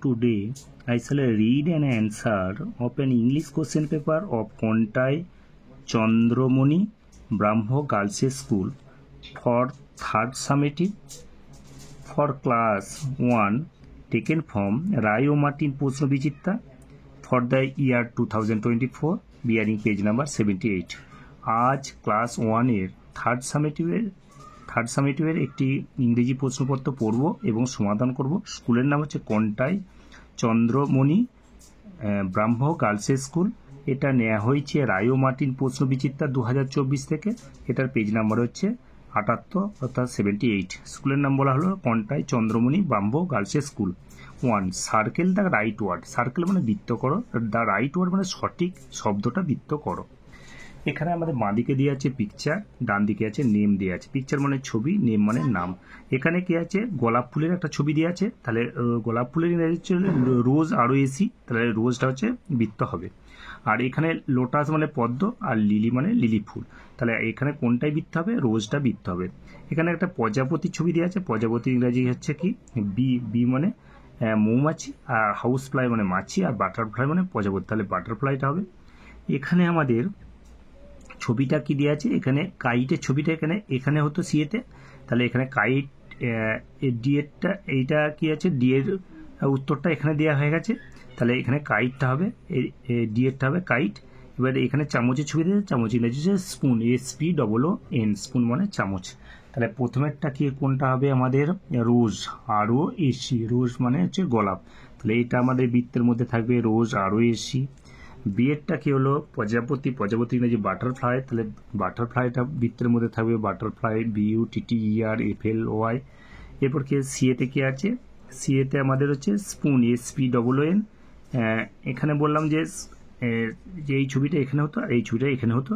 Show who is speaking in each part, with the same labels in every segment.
Speaker 1: Today I shall read an answer of an English question paper of Kontai Chandramani Brahmo Girls School for third summative for class 1 taken from Rayo Martin Poshno Bichitta for the year 2024 bearing page number 78. आज class 1 এর third সামেটিভের একটি ইংরেজি প্রশ্নপত্র পড়ব এবং সমাধান করব। স্কুলের নাম হচ্ছে কন্টাই চন্দ্রমণি ব্রাহ্ম গার্লস স্কুল। এটা নেওয়া হয়েছে রায়ো মার্টিন প্রশ্ন বিচিত্রা 2024 থেকে। এটার পেজ নাম্বার হচ্ছে 78 অর্থাৎ 78। স্কুলের নাম বলা হলো Contai Chandramani Brahmo girls school. 1. Circle the right word. Circle মানে বৃত্ত করো, দ্য রাইট ওয়ার্ড মানে সঠিক শব্দটা বৃত্ত করো। এখানে আমাদের বাঁ দিকে দিয়ে আছে পিকচার, ডান দিকে আছে নেম দিয়ে আছে। পিকচার মানে ছবি, নেম মানে নাম। এখানে কি আছে, গোলাপ ফুলের একটা ছবি দিয়ে আছে, তাহলে গোলাপ ফুলের ইংরেজি হচ্ছে রোজ, আরও এসি, তাহলে রোজটা হচ্ছে বৃত্ত হবে। আর এখানে লোটাস মানে পদ্ম, আর লিলি মানে লিলি ফুল, তাহলে এখানে কোনটাই বৃত্ত হবে, রোজটা বৃত্ত হবে। এখানে একটা প্রজাপতির ছবি দিয়ে আছে, প্রজাপতির ইংরাজি হচ্ছে কি বি মানে মৌমাছি, আর হাউস ফ্লাই মানে মাছি, আর বাটারফ্লাই মানে প্রজাপতি, তাহলে বাটারফ্লাইটা হবে। এখানে আমাদের ছবিটা কি দিয়ে আছে, এখানে কাইটের ছবিটা এখানে হতো সিএতে, তাহলে এখানে কাইট ডিএরটা এইটা কি আছে, ডিএর উত্তরটা এখানে দেওয়া হয়ে গেছে, তাহলে এখানে কাইটটা হবে, ডিএরটা হবে কাইট। এবার এখানে চামচের ছবি দিয়েছে, চামচ ইংরেজি হচ্ছে স্পুন, SPOON, স্পুন মানে চামচ। তাহলে প্রথমেরটা কি কোনটা হবে আমাদের, রোজ, ROAC, রোজ মানে হচ্ছে গোলাপ, তাহলে এটা আমাদের বৃত্তের মধ্যে থাকবে রোজ ROAC। বিয়েরটা কি হলো প্রজাপতি, প্রজাপতি ইংরেজি বাটারফ্লাই, তাহলে বাটারফ্লাইটা বৃত্তের মধ্যে থাকবে বাটারফ্লাই, BUTTERFLY। এরপর কি সিএতে কি আছে, সিএতে আমাদের হচ্ছে স্পুন, SPOON। এখানে বললাম যে এই ছবিটা এখানে হতো আর এই ছবিটা এখানে হতো,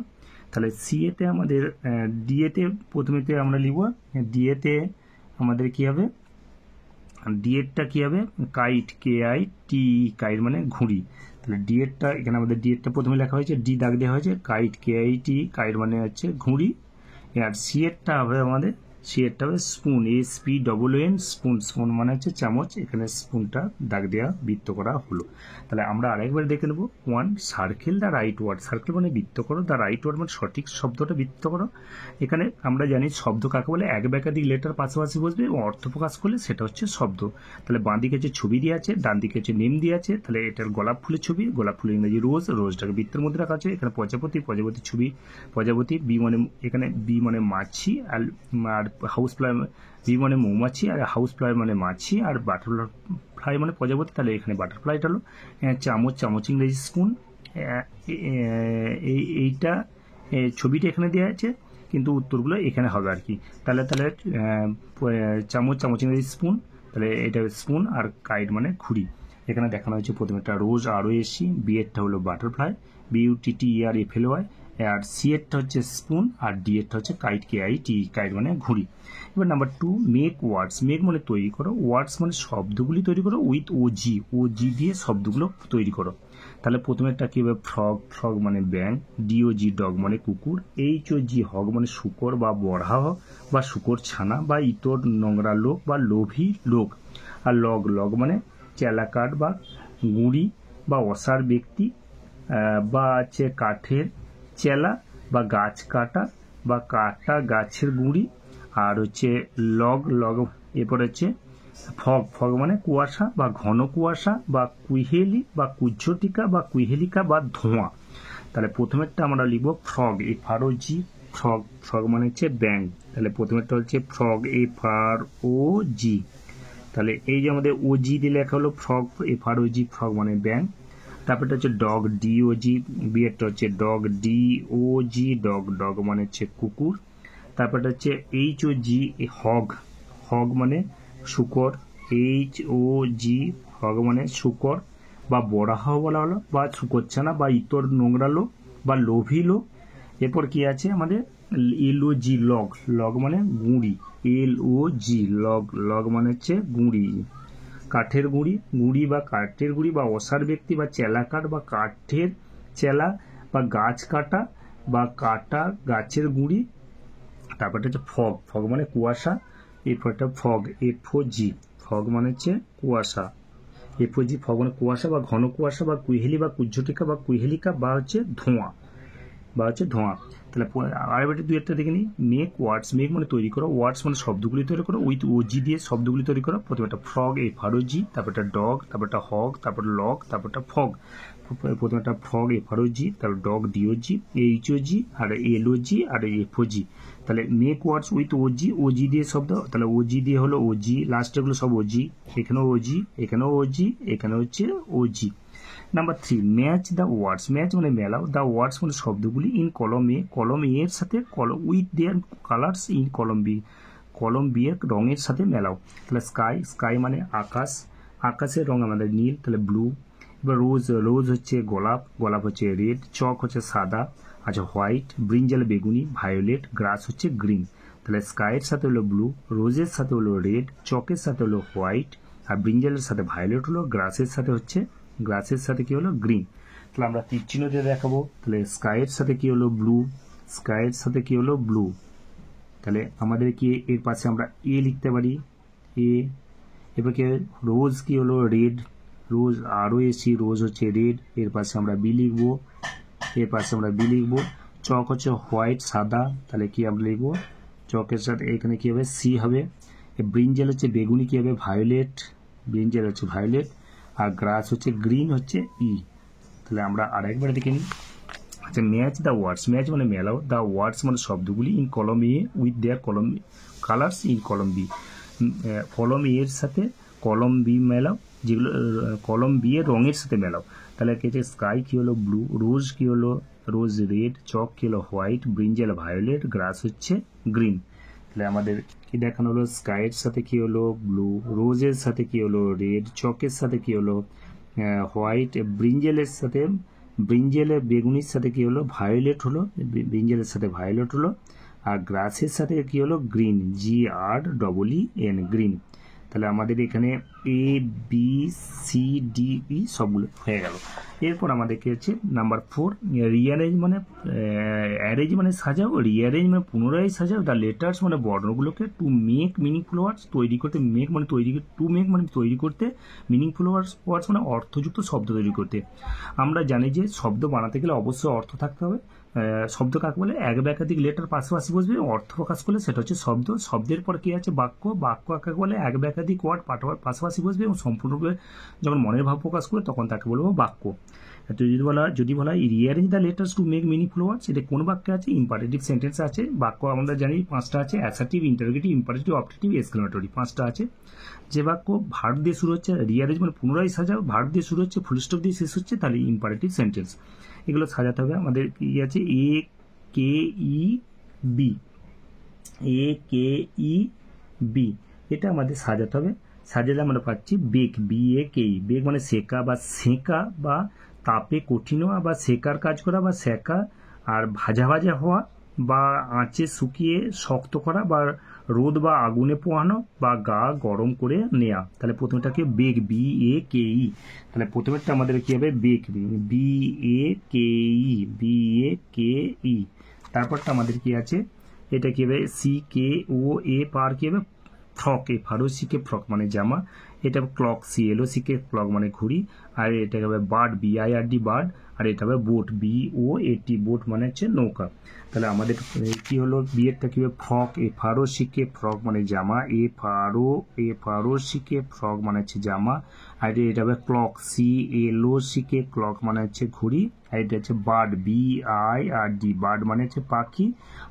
Speaker 1: তাহলে সিএতে আমাদের ডিএতে প্রথমেতে আমরা লিখব, ডিএতে আমাদের কি হবে, ডিএরটা কি হবে কাইট, KIT, কাইট মানে ঘুড়ি, তাহলে ডিএরটা এখানে আমাদের ডিএরটা প্রথমে লেখা হয়েছে, ডি দাগ দেওয়া হয়েছে, কাইট KIT, কাইট মানে হচ্ছে ঘুড়ি। আর সিএরটা হবে আমাদের, সিএরটা হবে স্পুন, SPOON, স্পুন মানে হচ্ছে চামচ, এখানে স্পুনটা দাগ দেওয়া বৃত্ত করা হলো। তাহলে আমরা আরেকবার দেখে নেব। 1. Circle the right word. Circle মানে বৃত্ত করো, দ্য রাইট ওয়ার্ড মানে সঠিক শব্দটা বৃত্ত করো। এখানে আমরা জানি শব্দ কাকে বলে, এক বা একাধিক লেটার পাশাপাশি বসবে এবং অর্থ প্রকাশ করলে সেটা হচ্ছে শব্দ। তাহলে বাঁ দিকে হচ্ছে ছবি দিয়ে আছে, ডান দিকে হচ্ছে নেম দিয়ে আছে, তাহলে এটার গোলাপ ফুলের ছবি, গোলাপ ফুলের ইংরেজি রোজ, রোজটাকে বৃত্তের মধ্যে রাখা আছে। এখানে প্রজাপতি, প্রজাপতির ছবি, প্রজাপতি, বি মানে এখানে বি মানে মাছি, আর হাউস ফ্লাই, বি মানে মৌমাছি, আর হাউস ফ্লাই মানে মাছি, আর বাটারফ্লাই মানে প্রজাপতি, তাহলে এখানে বাটারফ্লাইটা হলো। চামচ, চামচ ইংরেজি স্পুন। এইটা ছবিটা এখানে দেওয়া আছে কিন্তু উত্তরগুলো এখানে হবে আর কি। তাহলে চামচ, চামচ ইংরেজি স্পুন, তাহলে এটা স্পুন, আর কাইট মানে ঘুড়ি। এখানে দেখানো হয়েছে প্রথমেটা রোজ ROAC, বিএরটা হলো বাটারফ্লাই, BUTTERFLY, আর সিএরটা হচ্ছে স্পুন, আর ডিএরটা হচ্ছে কাইট, KIT, কাইট মানে ঘুড়ি। এবার নাম্বার 2, মেক ওয়ার্ডস। মেক মানে তৈরি করো, ওয়ার্ডস মানে শব্দগুলি তৈরি করো, উইথ OG দিয়ে শব্দগুলো তৈরি করো। তাহলে প্রথমেরটা কি হবে, ফ্রগ মানে ব্যাং, DOG ডগ মানে কুকুর, HOG হগ মানে শুকর বা বড়া বা শুকর ছানা বা ইতর নোংরা লোক বা লোভী লোক, আর লগ মানে চেলাকাঠ বা গুঁড়ি বা অসার ব্যক্তি, বা আছে কাঠের চেলা বা গাছ কাটা বা কাটা গাছের গুঁড়ি, আর হচ্ছে লগ, এরপর হচ্ছে ফগ মানে কুয়াশা বা ঘন কুয়াশা বা কুইহেলি বা কুজ্ঝটিকা বা কুইহেলিকা বা ধোঁয়া। তাহলে প্রথমেরটা আমরা লিখব ফ্রগ, FROG, ফ্রগ মানে হচ্ছে ব্যাং, তাহলে প্রথমেরটা হচ্ছে ফ্রগ, FROG। তাহলে এই যে আমাদের OG দিয়ে লেখা হলো ফ্রগ, FROG, ফ্রগ মানে ব্যাং। তারপরটা হচ্ছে ডগ, DOG, বিয়েরটা হচ্ছে ডগ, DOG ডগ মানে হচ্ছে কুকুর। তারপরটা হচ্ছে HOG হগ মানে শুকর, HOG হগ মানে শুকর বা বরাহ বলা হলো, বা শুকরছানা বা ইতর নোংরা লোক বা লোভী লোক। এরপর কি আছে আমাদের LOG লগ মানে গুঁড়ি, LOG লগ মানে হচ্ছে গুঁড়ি, কাঠের গুঁড়ি বা কাঠের গুঁড়ি বা অসার ব্যক্তি বা চেলাকাঠ বা কাঠের চেলা বা গাছ কাটা বা কাটা গাছের গুঁড়ি। তারপরটা হচ্ছে ফগ মানে কুয়াশা, এরপরটা ফগ, FOG, ফগ মানে হচ্ছে কুয়াশা। এফওজি ফগ মানে কুয়াশা বা ঘন কুয়াশা বা কুহেলি বা কুজ্ঝটিকা বা কুহেলিকা বা হচ্ছে ধোঁয়া তাহলে আরেকটি দুই একটা দেখে নিই। মেক ওয়ার্ডস, মেক মানে তৈরি করো, ওয়ার্ডস মানে শব্দগুলি তৈরি করো, উইথ ওজি দিয়ে শব্দগুলি তৈরি করো। প্রথমে একটা ফ্রগ, এফআরওজি, তারপর একটা ডগ, তারপর একটা হগ, তারপর লগ, তারপর একটা ফগ। প্রথমে একটা ফ্রগ, এফআরওজি, তারপর ডগ, ডিওজি, এইচওজি, আর এলওজি, আর এফওজি। তাহলে make words with O G, O G দিয়ে শব্দ, তাহলে ওজি দিয়ে হলো ওজি, লাস্টেগুলো সব ওজি, এখানেও ওজি, এখানেও ওজি, এখানে হচ্ছে O G. Number 3, match the words, match মানে মেলাও, দ্য ওয়ার্ডস মানে শব্দগুলি, ইন কলম এ, কলম এ এর সাথে, column with their colours in column B, column B এর রঙের সাথে মেলাও। তাহলে স্কাই, স্কাই মানে আকাশ, আকাশের রঙ আমাদের নীল, তাহলে ব্লু। এবার রোজ, রোজ হচ্ছে গোলাপ, গোলাপ হচ্ছে রেড, চক হচ্ছে সাদা, আচ্ছা হোয়াইট, ব্রিঞ্জাল বেগুনি, ভায়োলেট, গ্রাস হচ্ছে গ্রিন। তাহলে স্কাইয়ের সাথে হলো ব্লু, রোজের সাথে হলো রেড, চকের সাথে হলো হোয়াইট, আর ব্রিঞ্জালের সাথে ভায়োলেট হলো, গ্রাসের সাথে হচ্ছে, গ্রাসের সাথে কি হলো গ্রিন। তাহলে আমরা তীর চিহ্ন দিয়ে দেখাবো। তাহলে স্কাইয়ের সাথে কি হলো ব্লু, স্কাইয়ের সাথে কি হলো ব্লু। তাহলে আমাদের কি এর পাশে আমরা এ লিখতে পারি, এ। এবার কি রোজ কি হলো রেড, রোজ আরও এসি, রোজ হচ্ছে রেড, এর পাশে আমরা বি লিখবো, এর পাশে আমরা বি লিখবো। চক হচ্ছে হোয়াইট সাদা, তাহলে কি আমরা লিখবো, চকের সাথে এখানে কি হবে সি হবে। ব্রিঞ্জাল হচ্ছে বেগুনি, কি হবে ভায়োলেট, ব্রিঞ্জাল হচ্ছে ভায়োলেট, আর গ্রাস হচ্ছে গ্রিন হচ্ছে ই। তাহলে আমরা আরেকবার দেখে নিই। আচ্ছা ম্যাচ দ্য ওয়ার্ডস, ম্যাচ মানে মেলাও, দ্য ওয়ার্ডস মানে শব্দগুলি, ইন কলম এ উইথ দেয়ার কলম কালার্স ইন কলম বি, কলম এ এর সাথে কলম বি মেলাও, যেগুলো কলম বি এর রঙের সাথে মেলাও। তাহলে কি হচ্ছে স্কাই কি হলো ব্লু, রোজ কি হলো রোজ রেড, চক কি হলো হোয়াইট, ব্রিঞ্জাল ভায়োলেট, গ্রাস হচ্ছে গ্রিন। তাহলে আমাদের কি দেখানো হলো, স্কাইয়ের সাথে কি হলো ব্লু, রোজের সাথে কি হলো রেড, চকের সাথে কি হলো হোয়াইট, ব্রিঞ্জেলের সাথে, ব্রিঞ্জেলের বেগুনির সাথে কি হলো ভায়োলেট হলো, ব্রিঞ্জেলের সাথে ভায়োলেট হলো, আর গ্রাসের সাথে কি হলো গ্রিন, GREEN গ্রিন। তাহলে আমাদের এখানে A B C D E সবগুলো হয়ে গেল। এরপর আমাদের কি হচ্ছে নাম্বার 4, রিঅ্যারেঞ্জ মানে অ্যারেঞ্জ মানে সাজাও, রিঅ্যারেঞ্জ মানে পুনরায় সাজাও, দ্য লেটার্স মানে বর্ণগুলোকে, টু মেক মিনিংফুল ওয়ার্ডস তৈরি করতে, মেক মানে তৈরি, টু মেক মানে তৈরি করতে, মিনিংফুল ওয়ার্ডস মানে অর্থযুক্ত শব্দ তৈরি করতে। আমরা জানি যে শব্দ বানাতে গেলে অবশ্যই অর্থ থাকতে হবে। শব্দ কাকে বলে, এক বা একাধিক লেটার পাশাপাশি বসবে, অর্থ প্রকাশ করলে সেটা হচ্ছে শব্দ। শব্দের পর কি আছে বাক্য, বাক্য কাকে বলে, এক বা একাধিক ওয়ার্ড পাশাপাশি বসবে এবং সম্পূর্ণরূপে যখন মনের ভাব প্রকাশ করে তখন তাকে বলবো বাক্য। তো যদি বলা হয় rearrange the letters to make meaningful ওয়ার্ডস, এটা কোন বাক্যে আছে, ইম্পারেটিভ সেন্টেন্স আছে। বাক্য আমরা জানি 5টা আছে, assertive, interrogative, imperative, objective, exclamatory, 5টা আছে। যে বাক্য ভার্ব দিয়ে শুরু হচ্ছে, রিঅ্যারেঞ্জ মানে পুনরায় সাজাও, ভার্ব দিয়ে শুরু হচ্ছে, ফুল স্টপ দিয়ে শেষ হচ্ছে, তাহলে ইম্পারেটিভ সেন্টেন্স। এগুলো সাজাতে হবে। আমাদের কি আছে, এ কে ই বি, এ কে ই বি, এটা আমাদের সাজাতে হবে। সাজালে আমরা পাচ্ছি বেক, BAKE, বেক মানে সেকা বা সেঁকা বা তাপে কঠিন হওয়া বা সেকার কাজ করা বা সেকা, আর ভাজা ভাজা হওয়া বা আঁচে শুকিয়ে শক্ত করা বা রোদ বা আগুনে পোহানো বা গা গরম করে নেওয়া। তাহলে প্রথমটাকে বেক, BAKE। তাহলে প্রথমেরটা আমাদের কি হবে বেক, BAKE। তারপরটা আমাদের কি আছে, এটা কি হবে CKOA পার কি হবে ফ্রক, ফারসিকে ফ্রক মানে জামা, এটা ক্লক, CLOCK ক্লক মানে ঘড়ি, আর এটা হবে বার্ড, BIRD বার্ড, আর এটা হবে বোট, BOAT বোট মানে হচ্ছে নৌকা। তাহলে আমাদের কি হলো, বিয়েরটা কি হবে ফ্রক, ফারসিকে ফ্রক মানে জামা, ফারসিকে ফ্রক মানে হচ্ছে জামা, আর এটা হবে ক্লক, CLOCK ক্লক মানে হচ্ছে ঘড়ি, আর এটা হচ্ছে বার্ড, BIRD বার্ড মানে হচ্ছে পাখি,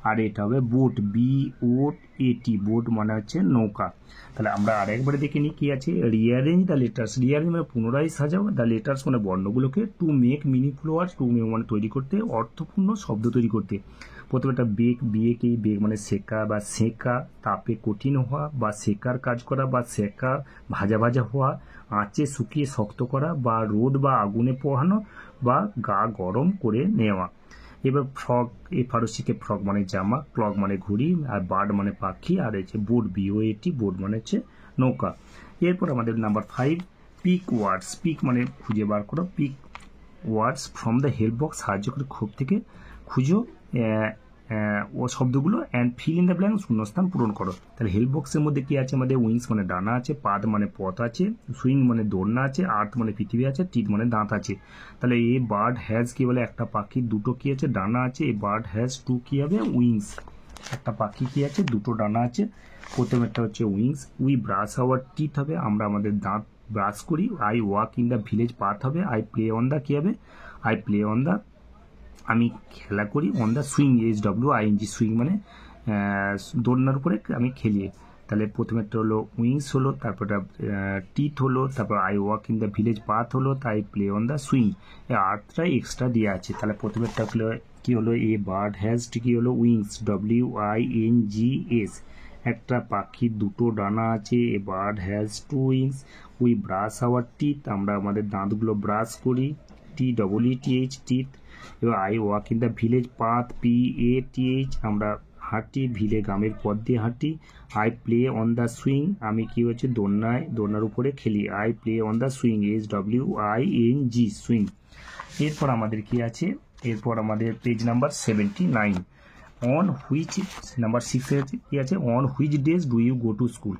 Speaker 1: আর এটা হবে বোট, BOAT বোট মানে হচ্ছে নৌকা। তাহলে আমরা আরেকবারে দেখে নিই কি আছে, রিঅ্যারেঞ্জ দ্য লেটার্স, রিঅ্যারেঞ্জ মানে পুনরায় সাজাও, দ্য লেটার্স মানে বর্ণগুলোকে, to make meaningful words, to make মানে তৈরি করতে, অর্থপূর্ণ শব্দ তৈরি করতে। প্রথমে একটা বেক, BAKE বেক মানে সেকা বা সেঁকা, তাপে কঠিন হওয়া বা সেকার কাজ করা বা সেকা, ভাজা ভাজা হওয়া, আঁচে শুকিয়ে শক্ত করা বা রোদ বা আগুনে পোহানো বা গা গরম করে নেওয়া। এবার ফ্রক, ফারসিকে ফ্রক মানে জামা, ক্লক মানে ঘড়ি, আর বার্ড মানে পাখি, আর হচ্ছে বোট, BOAT বোট মানে হচ্ছে নৌকা। এরপর আমাদের নাম্বার 5, পিক ওয়ার্ডস, পিক মানে খুঁজে বার করো, pick words from the help box, সাহায্য করে খোপ থেকে খুঁজো ও শব্দগুলো and fill in the blank শূন্যস্থান পূরণ করো। তাহলে হেল্প বক্সের মধ্যে কি আছে আমাদের? উইংস মানে ডানা আছে, পাদ মানে পথ আছে, সুইং মানে দোলনা আছে, আর্থ মানে পৃথিবী আছে, টিথ মানে দাঁত আছে। তাহলে এ বার্ড হ্যাজ কি বলে? একটা পাখির দুটো কি আছে? ডানা আছে। এ বার্ড হ্যাজ টু কি হবে? উইংস। একটা পাখি কি আছে? দুটো ডানা আছে। প্রথমেরটা হচ্ছে wings. We brush hour teeth হবে, আমরা আমাদের দাঁত ব্রাশ করি। I walk in the village path হবে। আই প্লে অন দ্য কি হবে? আই প্লে অন দ্য, আমি খেলা করি। On the swing, SWING, swing মানে দোলনার উপরে আমি খেলি। তাহলে প্রথমেরটা হলো উইংস হলো, তারপরটা টিথ হলো, তারপর I walk in the village path হলো, তাই প্লে অন দ্য সুইং। এই আর্থটা এক্সট্রা দেওয়া আছে। তাহলে প্রথমেরটা হলো কি হলো? এ বার্ড হ্যাজ কি হলো? Wings, WINGS। একটা পাখির দুটো ডানা আছে। A bird has to wings. We brush hour teeth, আমরা আমাদের দাঁতগুলো ব্রাশ করি। TEETH, teeth. এবার I walk in the village path, PATH, আমরা হাঁটি, ভিলে গ্রামের পথ দিয়ে হাঁটি। I play on the swing, আমি কি হচ্ছে? দোলনার উপরে খেলি। I play on the swing, SWING, swing. এরপর আমাদের কি আছে? এরপর আমাদের page number 79। On which, number 6 কি আছে? On which days do you go to school?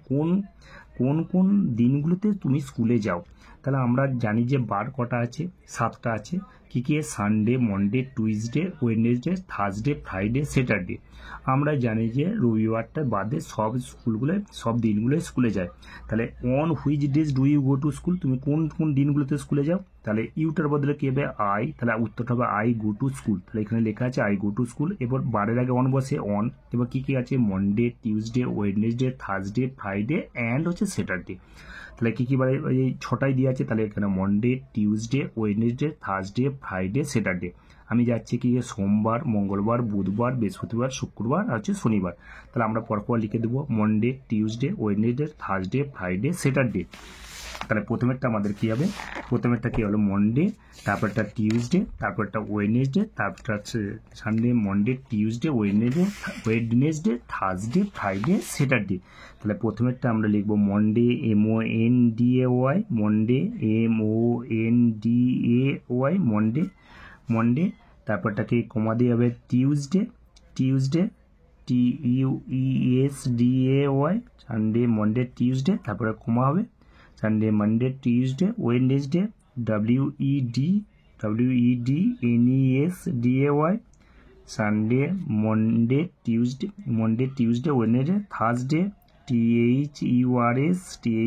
Speaker 1: কোন কোন দিনগুলোতে তুমি স্কুলে যাও? তাহলে আমরা জানি যে বার কটা আছে? 7টা আছে। কি কি? Sunday, Monday, Tuesday, Wednesday, Thursday, Friday, Saturday. আমরা জানি যে রবিবারটা বাদে সব দিনগুলোই স্কুলে যায়। তাহলে on which days do you go to school, তুমি কোন কোন দিনগুলোতে স্কুলে যাও? তাহলে ইউটার বদলে কি হবে? আই। তাহলে উত্তরটা হবে আই গো টু স্কুল। তাহলে এখানে লেখা আছে আই গো টু স্কুল। এবার বারের আগে অন বসে, অন। এবার কি কি আছে? Monday, Tuesday, Wednesday, Thursday, Friday and হচ্ছে স্যাটারডে। তাহলে কী কী বারে? এই 6টাই দিয়ে আছে। তাহলে এখানে Monday, Tuesday, Wednesday, Thursday, Friday, Saturday. আমি যাচ্ছি কি? সোমবার, মঙ্গলবার, বুধবার, বৃহস্পতিবার, শুক্রবার আর হচ্ছে শনিবার। তাহলে আমরা পরপর লিখে দেবো Monday, Tuesday, Wednesday, Thursday, Friday, Saturday. তাহলে প্রথমেরটা আমাদের কী হবে? প্রথমেরটা কী হলো? মন্ডে, তারপরটা টিউসডে, তারপরটা ওয়েডনেসডে, তারপরটা হচ্ছে Sunday, Monday, Tuesday, Wednesday, Thursday, Friday, Saturday. তাহলে প্রথমেরটা আমরা লিখবো Monday, MONDAY, Monday, MONDAY, Monday. তারপরটাকে কমা দিয়ে হবে Tuesday, TUESDAY, Sunday, Monday, Tuesday, তারপরে কমা হবে। Sunday, Monday, Tuesday, Wednesday, WEDNESDAY, Sunday, Monday, Tuesday, Wednesday, Thursday, THURSDAY,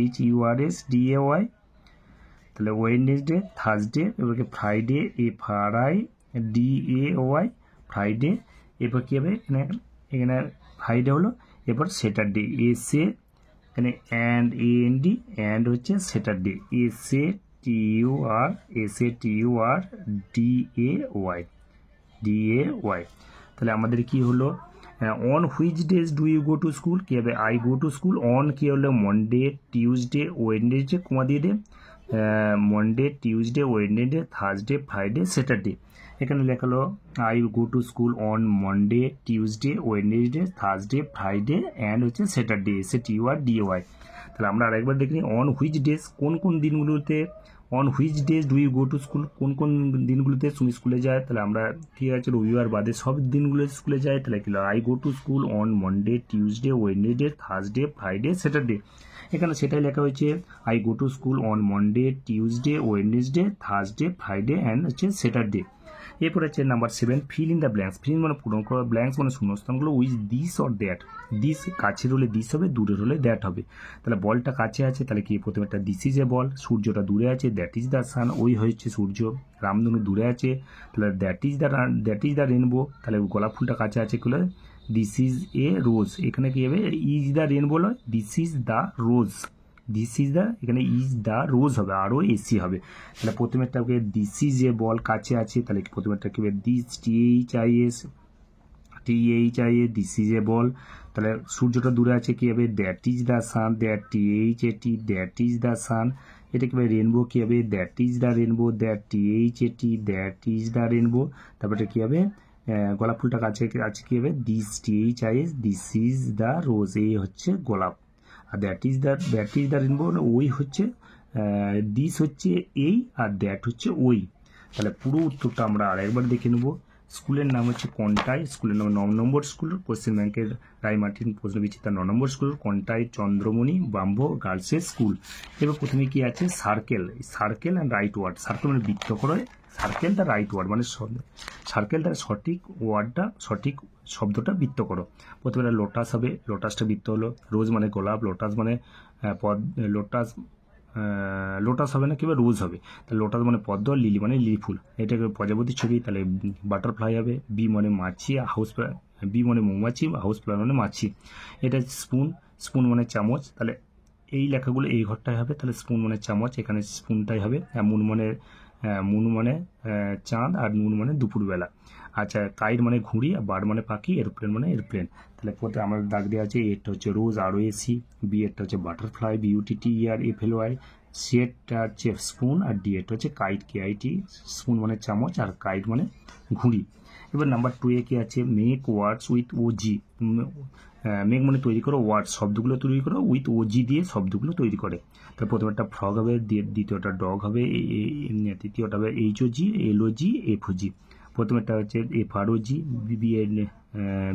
Speaker 1: তাহলে ওয়েডনেসডে, থার্সডে। এবারে ফ্রাইডে, FRIDAY, ফ্রাইডে। এরপর কী হবে? এখানে ফ্রাইডে হলো। এরপর স্যাটারডে, এখানে AND অ্যান্ড হচ্ছে স্যাটারডে, SATURDAY। তাহলে আমাদের কি হলো? On which days do you go to school, কী হবে? I go to school. On কী হলো? মন্ডে, টিউসডে, ওয়েডনেসডে, কমা দিয়ে দে, Monday, Tuesday, Wednesday, Thursday, Friday, Saturday. এখানে লেখালো I go to school on Monday, Tuesday, Wednesday, Thursday, Friday and হচ্ছে Saturday, SATURDAY। তাহলে আমরা আরেকবার দেখি অন হুইচ ডেজ, কোন কোন দিনগুলোতে? On which days do you go to school, কোন কোন দিনগুলোতে তুমি স্কুলে যায়? তাহলে আমরা ঠিক আছে রবিবার বাদে সব দিনগুলোতে স্কুলে যায়। তাহলে কি? I go to school on Monday, Tuesday, Wednesday, Thursday, Friday, Saturday. এখানে সেটাই লেখা হয়েছে I go to school on Monday, Tuesday, Wednesday, Thursday, Friday and হচ্ছে স্যাটারডে। এরপর হচ্ছে number 7, fill in the blanks. Fill মানে পূরণ করা, ব্ল্যাঙ্কস মানে শূন্যস্থানগুলো with this or that. This কাছের হলে দিস হবে, দূরের হলে দ্যাট হবে। তাহলে বলটা কাছে আছে, তাহলে কি? প্রথমেটা দিস ইজ এ বল। সূর্যটা দূরে আছে, দ্যাট ইজ দ্য সান, ওই হচ্ছে সূর্য। রামধনু দূরে আছে, তাহলে দ্যাট ইজ দ্য রেনবো। তাহলে গোলাপ ফুলটা কাছে আছে, কি? দিস ইজ এ রোজ। এখানে কি হবে? ইজ দ্য রেনবো নয়, দিস ইজ দ্য রোজ। এখানে ইজ দ্য রোজ হবে, আরও এসি হবে। তাহলে প্রথমেরটাকে দিস ইজ এ বল, কাছে আছে, তাহলে প্রথমেরটা কি হবে? This, THIS, this is a ball. তাহলে সূর্যটা দূরে আছে, কি হবে? That is the sun, that is the sun. এটা কি হবে? রেনবো, কি হবে? That is the rainbow, that is the rainbow. তারপরে কি হবে? গোলাপ ফুলটা কাছে আছে, কি হবে? This, THIS, this is the rose, এই হচ্ছে গোলাপ। আর দ্যাট ইজ দ্য রেনবো, ওই হচ্ছে দিস হচ্ছে এই, আর দ্যাট হচ্ছে ওই। তাহলে পুরো উত্তরটা আমরা আরেকবার দেখে নেব। স্কুলের নাম হচ্ছে কন্টাই, স্কুলের নাম 9 নম্বর স্কুল, কোশ্চেন ব্যাংকের রায় মার্টিন প্রশ্ন বিচিত্রা 9 নম্বর স্কুল, কন্টাই চন্দ্রমণি ব্রাহ্ম গার্লসের স্কুল। এবার প্রথমে কি আছে circle, circle and right word, circle মানে বৃত্ত করে, সার্কেল দ্য রাইট ওয়ার্ড মানে সার্কেল দ্য সঠিক ওয়ার্ডটা, সঠিক শব্দটা বৃত্ত করো। প্রথমে লোটাস হবে, লোটাসটা বৃত্ত হলো, রোজ মানে গোলাপ, লোটাস মানে লোটাস হবে না কিংবা রোজ হবে, তাহলে লোটাস মানে পদ্ম, লিলি মানে লিলি ফুল, এটাকে প্রজাপতির ছবি, তাহলে বাটারফ্লাই হবে। বি মানে মাছি, বি মানে মৌমাছি, হাউস ফ্লাওয়ার মানে মাছি। এটা স্পুন, স্পুন মানে চামচ, তাহলে এই লেখাগুলো এই ঘরটাই হবে, তাহলে স্পুন মানে চামচ, এখানে স্পুনটাই হবে। মুন মানে চাঁদ, আর নুন মানে দুপুরবেলা। আচ্ছা, কাইট মানে ঘুড়ি, আর বার্ড মানে পাখি, এরোপ্লেন মানে এরোপ্লেন। তাহলে প্রথমে আমার দাগ দেওয়া আছে, এরটা হচ্ছে রোজ ROSE, বি এরটা হচ্ছে বাটারফ্লাই BUTTERFLY, সি এরটা হচ্ছে স্পুন, আর ডি এরটা হচ্ছে কাইট KIT, স্পুন মানে চামচ আর কাইট মানে ঘুড়ি। এবার নাম্বার 2 কি আছে, make words with OG, make মানে তৈরি করো, ওয়ার্ড শব্দগুলো তৈরি করো, উইথ OG দিয়ে শব্দগুলো তৈরি করে। তাহলে প্রথমে একটা ফ্রগ হবে, দ্বিতীয়টা ডগ হবে, তৃতীয়টা হবে HOG LOG FOG। প্রথমেরটা হচ্ছে FROG,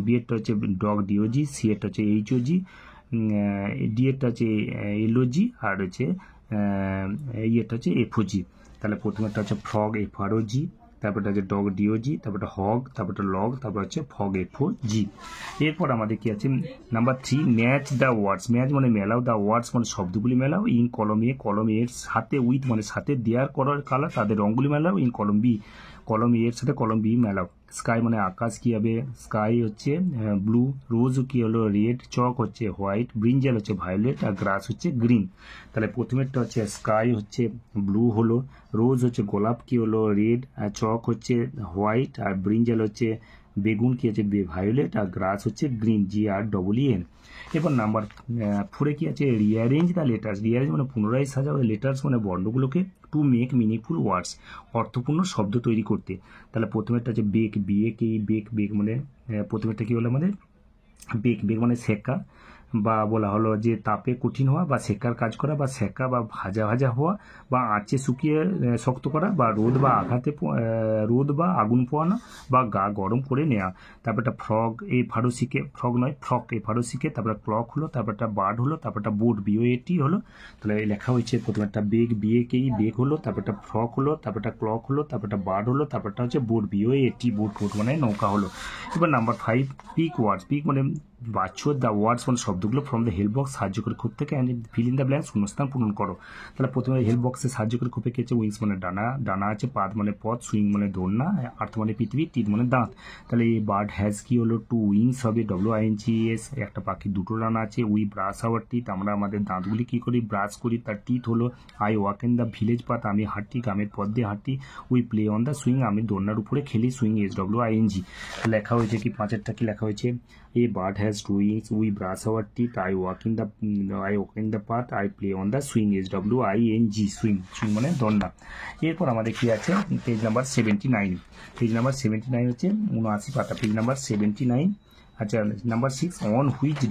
Speaker 1: বি এরটা হচ্ছে ডগ DOG, সি এরটা হচ্ছে HOG, ডি এরটা হচ্ছে LOG, আর হচ্ছে এটা হচ্ছে FOG। তাহলে প্রথমেরটা হচ্ছে ফ্রগ FROG, তারপরটা হচ্ছে ডগ DOG, তারপরটা হগ, তারপরটা লগ, তারপর হচ্ছে ফগ FOG। এরপর আমাদের কি আছে number 3, match the words, match মানে মেলাও, দ্য ওয়ার্ডস মানে শব্দগুলি মেলাও, ইন কলম এ, কলম এর সাথে, উইথ মানে সাথে, দেয়ার করার কালার তাদের রঙগুলি মেলাও, ইন কলম বি, কলম এর সাথে কলম বি মেলাও। স্কাই মানে আকাশ কি হবে, স্কাই হচ্ছে ব্লু, রোজ কি হলো রেড, চক হচ্ছে হোয়াইট, ব্রিঞ্জাল হচ্ছে ভায়োলেট, আর গ্রাস হচ্ছে গ্রিন। তাহলে প্রথমেরটা হচ্ছে স্কাই হচ্ছে ব্লু হলো, রোজ হচ্ছে গোলাপ কি হলো রেড, আর চক হচ্ছে হোয়াইট, আর ব্রিঞ্জাল হচ্ছে বেগুন কি হচ্ছে ভায়োলেট, আর গ্রাস হচ্ছে গ্রিন GREEN। এবার নাম্বার 4 কি আছে, রিঅ্যারেঞ্জ দ্য লেটার্স, রিঅ্যারেঞ্জ মানে পুনরায় সাজাও, লেটার্স মানে বর্ণগুলোকে, টু মেক মিনিংফুল ওয়ার্ডস অর্থপূর্ণ শব্দ তৈরি করতে। তাহলে প্রথমেরটা হচ্ছে বেক, বেক মানে প্রথমেরটা কি হলো আমাদের বেক মানে সেকা, বা বলা হলো যে তাপে কঠিন হওয়া, বা সেকার কাজ করা, বা সেকা বা ভাজা হওয়া, বা আঁচে শুকিয়ে শক্ত করা, বা রোদ বা আগুন পোয়ানো, বা গা গরম করে নেওয়া। তারপরটা ফ্রগ FROCK, ফ্রগ নয় ফ্রক FROCK, তারপরে ক্লক হলো, তারপরটা বার্ড হলো, তারপরটা বোট BOAT হলো। তাহলে লেখা হয়েছে প্রথমে একটা বেক বেক হলো, তারপরটা ফ্রক হলো, তারপরটা ক্লক হলো, তারপরটা বার্ড হলো, তারপরটা হচ্ছে বোট BOAT, বোট মানে নৌকা হলো। এবার নাম্বার 5, পিক ওয়ার্ডস, পিক মানে বাছো দ্য ওয়ার্ডস মানে শব্দগুলো ফ্রম দ্য হেল্প বক্স, সাহায্য করে খুব থেকে, and fill in the blanks শূন্যস্থান পূরণ করো। তাহলে প্রথমে হেল্প বক্সে সাহায্য করে খুপে কি হচ্ছে, উইংস মানে ডানা আছে, পাত মানে পথ, সুইং মানে দৌড়না, আর্থ মানে পৃথিবী, টিথ মানে দাঁত। তাহলে এই বার্ড হ্যাজ কি হলো 2 উইংস হবে, WINGS, একটা পাখির 2টো ডানা আছে। উই ব্রাশ আওয়ার টিথ, আমরা আমাদের দাঁতগুলি কি করি ব্রাশ করি, তার টিথ হলো। I walk in the village path, আমি হাঁটি গ্রামের পথ দিয়ে হাঁটি। We play on the swing, আমি দোলনার উপরে খেলি, সুইং SWING। লেখা হয়েছে কি পাঁচেরটা কি লেখা হয়েছে, A bird has 2 wings, we brush our teeth, I walk in the path, I play on the swing, SWING, swing মানে দোলনা। এরপর আমাদের কি আছে পেজ নাম্বার 79, পেজ নাম্বার 79 হচ্ছে 79 পাতা, পেজ নাম্বার 79। আচ্ছা, নাম্বার 6, on which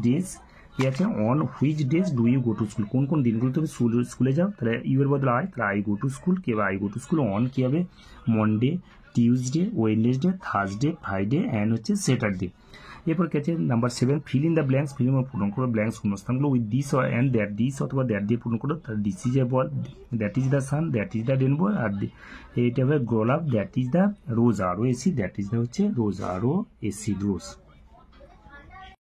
Speaker 1: days কি আছে, on which days do you go to school, কোন কোন দিনগুলো তুমি স্কুলে যাও। তাহলে ইউ এর বদলে তাহলে I go to school, কি হবে I go to school, on কি হবে Monday, Tuesday, Wednesday, Thursday, Friday, and হচ্ছে স্যাটারডে। এরপর কি আছে number 7, fill in the blanks, fill পূরণ করো ব্ল্যাঙ্কস শূন্যস্থানগুলো with this and that, this অথবা দ্যাট দিয়ে পূরণ করো। This is a ball, that is the sun, that is the rainbow, আর এইটা হবে গোলাপ, that is the rose ROSE, that is the হচ্ছে রোজ ROSE রোজ।